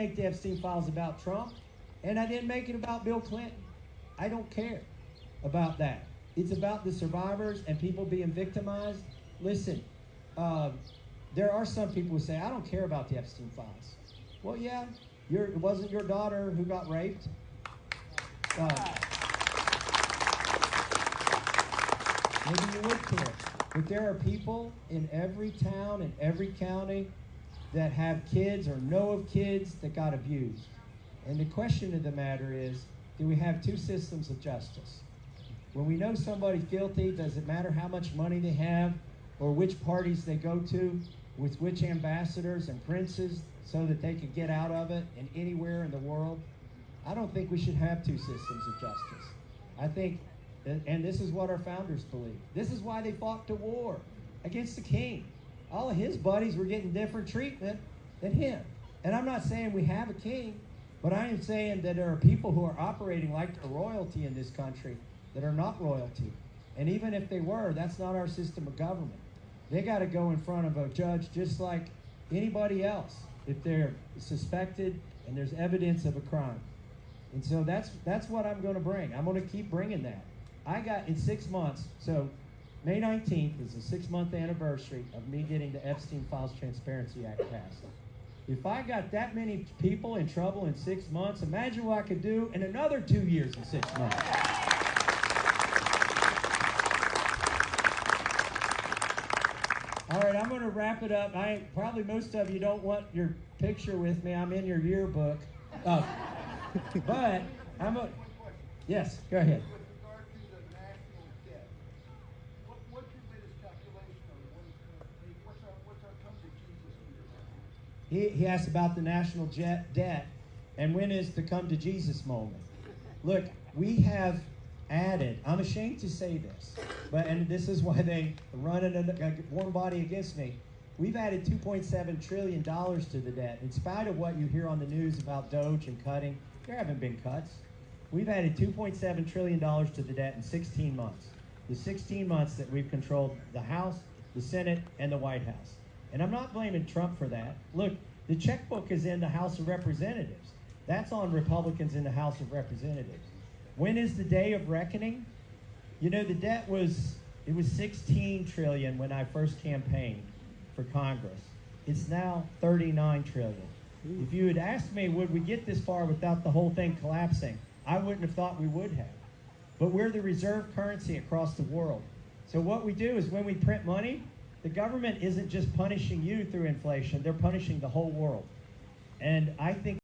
make the Epstein files about Trump, and I didn't make it about Bill Clinton. I don't care about that. It's about the survivors and people being victimized. Listen, there are some people who say, I don't care about the Epstein files. Well, yeah, it wasn't your daughter who got raped. Maybe you would care. But there are people in every town and every county that have kids or know of kids that got abused. And the question of the matter is, do we have two systems of justice? When we know somebody's guilty, does it matter how much money they have or which parties they go to with which ambassadors and princes so that they could get out of it and anywhere in the world? I don't think we should have two systems of justice. I think, and this is what our founders believed. This is why they fought the war against the king. All of his buddies were getting different treatment than him. And I'm not saying we have a king, but I am saying that there are people who are operating like they're royalty in this country that are not royalty. And even if they were, that's not our system of government. They got to go in front of a judge just like anybody else if they're suspected and there's evidence of a crime. And so that's what I'm going to bring. I'm going to keep bringing that. I got in 6 months, so May 19th is the 6-month anniversary of me getting the Epstein Files Transparency Act passed. If I got that many people in trouble in 6 months, imagine what I could do in another 2 years and 6 months. All right, I'm going to wrap it up. Probably most of you don't want your picture with me. I'm in your yearbook. But I'm a... Yes, go ahead. With regard to the national debt, what's your latest calculation on what it's going to take? What's our come to Jesus meter? He asked about the national debt and when is the come to Jesus moment. Look, we have added, I'm ashamed to say this, and this is why they run a warm body against me. We've added $2.7 trillion to the debt. In spite of what you hear on the news about Doge and cutting, there haven't been cuts. We've added $2.7 trillion to the debt in 16 months. The 16 months that we've controlled the House, the Senate, and the White House. And I'm not blaming Trump for that. Look, the checkbook is in the House of Representatives. That's on Republicans in the House of Representatives. When is the day of reckoning? You know, the debt was 16 trillion when I first campaigned for Congress. It's now 39 trillion. If you had asked me, would we get this far without the whole thing collapsing, I wouldn't have thought we would have. But we're the reserve currency across the world. So what we do is when we print money, the government isn't just punishing you through inflation, they're punishing the whole world. And I think